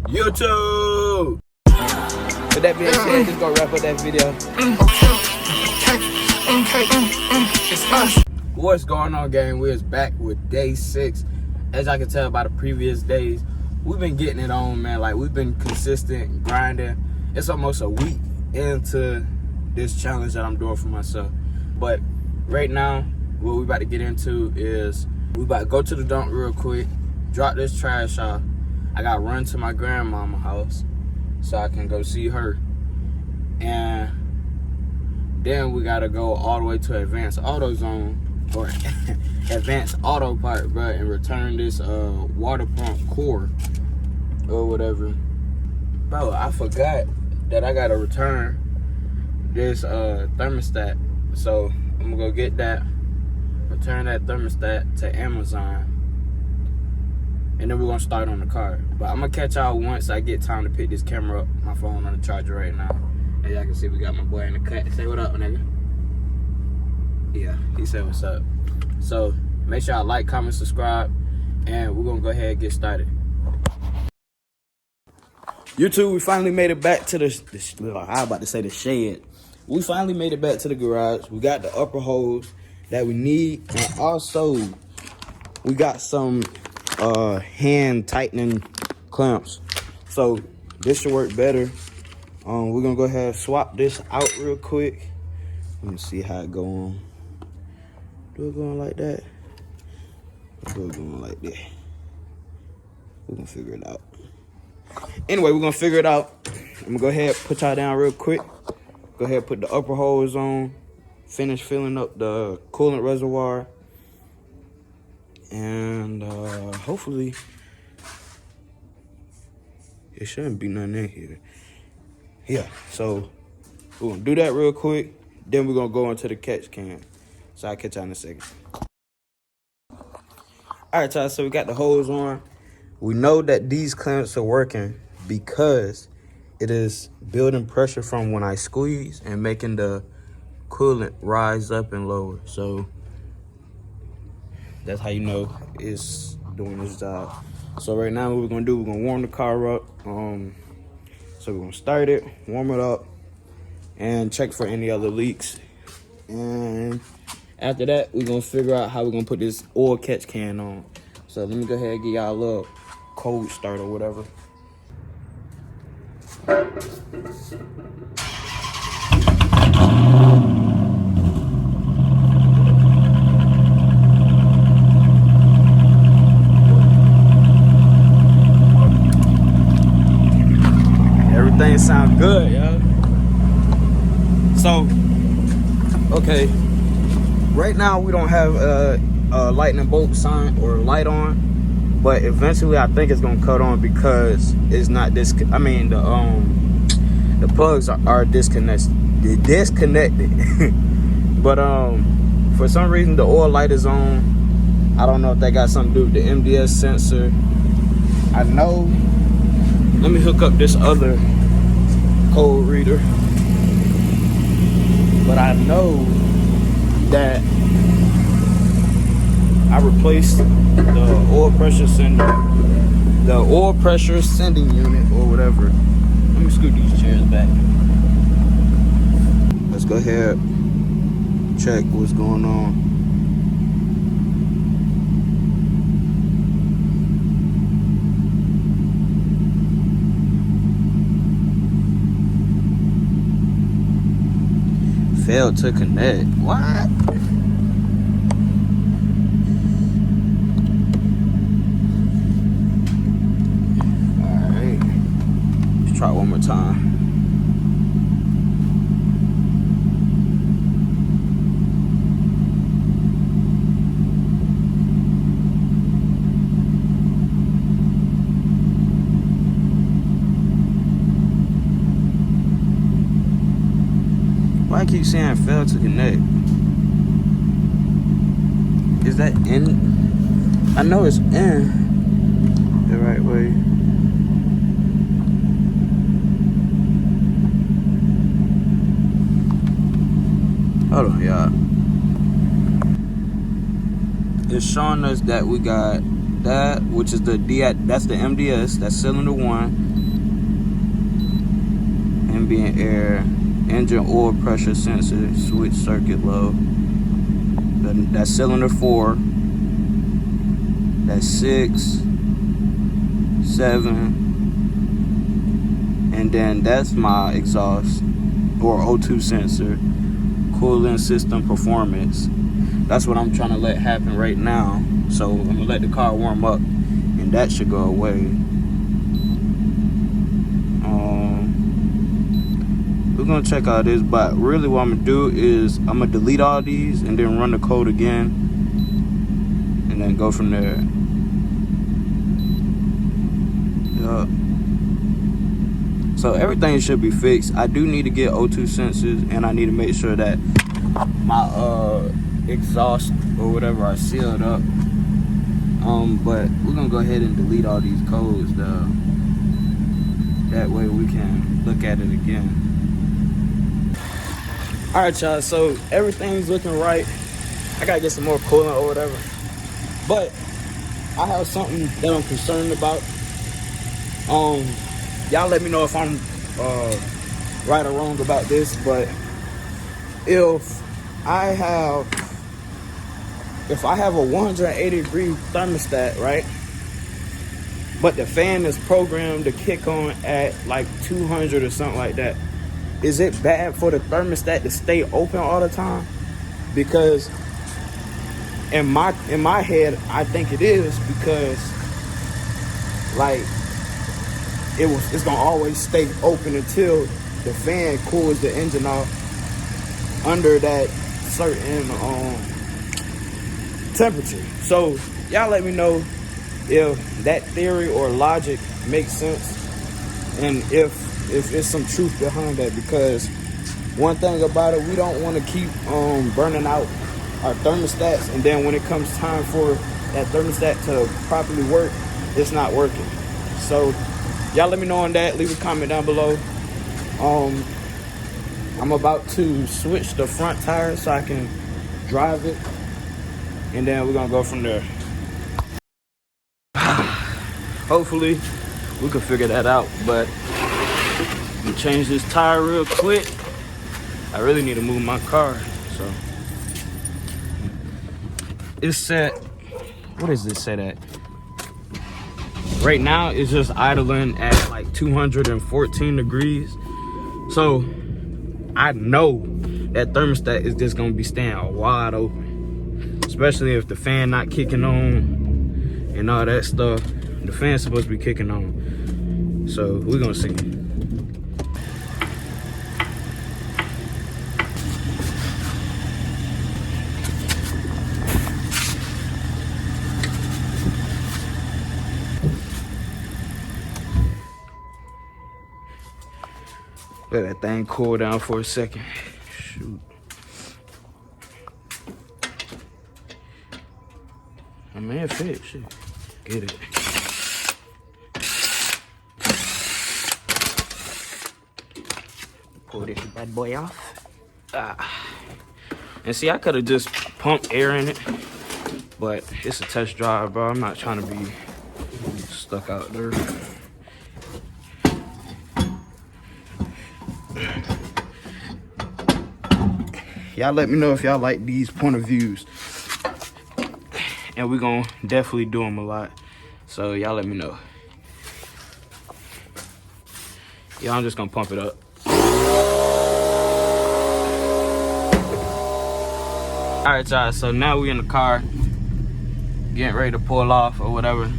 YouTube. With that being said, just gonna wrap up that video. What's going on, gang? We're back with day 6. As I can tell by the previous days, we've been getting it on, man. Like, we've been consistent, grinding. It's almost a week into this challenge that I'm doing for myself. But right now, what we about to get into is we about to go to the dump real quick, drop this trash off. I gotta run to my grandmama house so I can go see her. And then we gotta go all the way to Advanced Auto Zone, or Advanced Auto Part, bro, and return this water pump core or whatever. Bro, I forgot that I gotta return this thermostat. So I'm gonna go get that, return that thermostat to Amazon, and then we're gonna start on the car. But I'm gonna catch y'all once I get time to pick this camera up. My phone on the charger right now. As y'all can see, we got my boy in the cut. Say what up, nigga. Yeah, he said what's up. So make sure y'all like, comment, subscribe, and we're gonna go ahead and get started. YouTube, we finally made it back to the I was about to say the shed. We finally made it back to the garage. We got the upper hose that we need, and also we got some hand tightening clamps. So this should work better. We're gonna go ahead and swap this out real quick. Let me see how it go on. Do it going like that? Do it going like that? We're gonna figure it out. Anyway, we're gonna figure it out. I'm gonna go ahead and put y'all down real quick. Go ahead and put the upper hose on. Finish filling up the coolant reservoir. And hopefully it shouldn't be nothing in here. Yeah, so we're gonna do that real quick. Then we're gonna go into the catch can. So I'll catch y'all in a second. All right, y'all, so we got the hose on. We know that these clamps are working because it is building pressure from when I squeeze and making the coolant rise up and lower. So that's how you know it's doing its job. So right now what we're gonna do, we're gonna warm the car up. So we're gonna start it, warm it up, and check for any other leaks. And after that, we're gonna figure out how we're gonna put this oil catch can on. So let me go ahead and give y'all a little cold start or whatever. Everything sounds good, yo. So, okay, right now we don't have a lightning bolt sign or light on, but eventually I think it's gonna cut on because it's not the plugs are disconnected. But for some reason the oil light is on. I don't know if that got something to do with the MDS sensor. I know. Let me hook up this other code reader. But I know that I replaced the oil pressure sending unit or whatever. Let me scoot these chairs back. Let's go ahead, check what's going on. Failed to connect. What? Alright. Let's try one more time. Why I keep saying failed to connect? Is that in? I know it's in the right way. Hold on, y'all. It's showing us that we got that, which is the that's the MDS, that's cylinder 1. ambient air, engine oil pressure sensor, switch circuit low. That's cylinder 4. That's 6, 7, and then that's my exhaust or O2 sensor, cooling system performance. That's what I'm trying to let happen right now. So I'm gonna let the car warm up, and that should go away. We're gonna check out this, but really what I'm gonna do is I'm gonna delete all these and then run the code again, and then go from there. Yup. So everything should be fixed. I do need to get O2 sensors, and I need to make sure that my exhaust or whatever are sealed up. But we're gonna go ahead and delete all these codes though. That way we can look at it again. All right, y'all, so everything's looking right. I gotta get some more coolant or whatever. But I have something that I'm concerned about. Y'all let me know if I'm right or wrong about this, but if I have a 180-degree thermostat, right? But the fan is programmed to kick on at like 200 or something like that. Is it bad for the thermostat to stay open all the time? Because in my head, I think it is, because like it's gonna always stay open until the fan cools the engine off under that certain temperature. So y'all let me know if that theory or logic makes sense, and if it's some truth behind that. Because one thing about it, we don't want to keep burning out our thermostats, and then when it comes time for that thermostat to properly work, it's not working. So y'all let me know on that. Leave a comment down below. I'm about to switch the front tire so I can drive it, and then we're gonna go from there. Hopefully we can figure that out, but I'm gonna change this tire real quick. I really need to move my car. So it's set, what is this set at? Right now it's just idling at like 214 degrees. So I know that thermostat is just gonna be staying wide open, especially if the fan not kicking on and all that stuff. The fan's supposed to be kicking on. So we're gonna see. Let that thing cool down for a second. Shoot. I mean, it fits. Shit. Get it. Pull this bad boy off. And see, I could have just pumped air in it, but it's a test drive, bro. I'm not trying to be stuck out there. Y'all let me know if y'all like these point of views, and we're gonna definitely do them a lot. So y'all let me know. Yeah, I'm just gonna pump it up. All right, y'all, so now we in the car getting ready to pull off or whatever.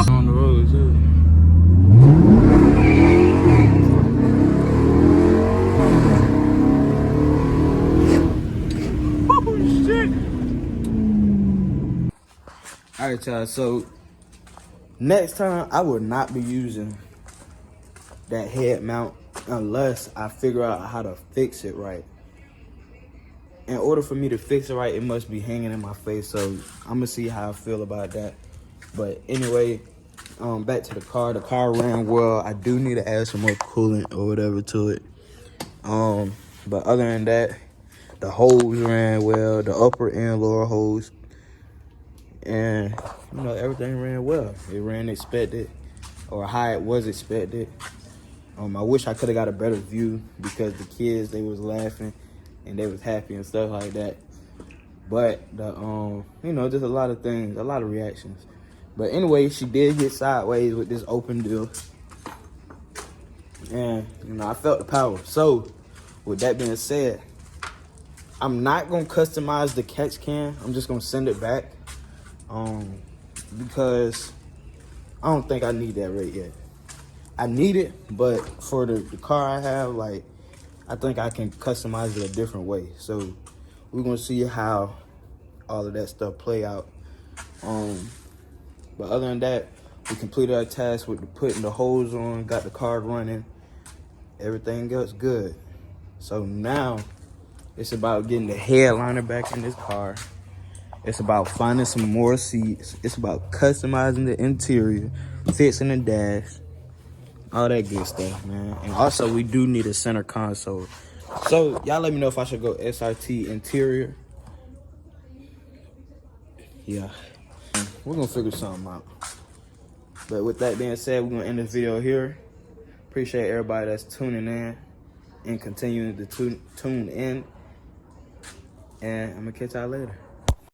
On the road too. right, y'all. So next time I will not be using that head mount unless I figure out how to fix it right. In order for me to fix it right, it must be hanging in my face. So I'm gonna see how I feel about that. But anyway, back to the car. The car ran well. I do need to add some more coolant or whatever to it. But other than that, the hose ran well, the upper and lower hose, and you know, everything ran well. It ran expected, or how it was expected. I wish I could have got a better view because the kids, they was laughing and they was happy and stuff like that. But the you know, just a lot of things, a lot of reactions. But anyway, she did get sideways with this open deal, and you know, I felt the power. So with that being said, I'm not gonna customize the catch can. I'm just gonna send it back, because I don't think I need that rate yet. I need it, but for the car I have, like, I think I can customize it a different way. So we're gonna see how all of that stuff play out. But other than that, we completed our task with putting the hose on, got the car running, everything else good. So now it's about getting the headliner back in this car. It's about finding some more seats. It's about customizing the interior, fixing the dash, all that good stuff, man. And also, we do need a center console. So y'all let me know if I should go SRT interior. Yeah, we're gonna figure something out. But with that being said, we're gonna end this video here. Appreciate everybody that's tuning in and continuing to tune in. And I'm gonna catch y'all later.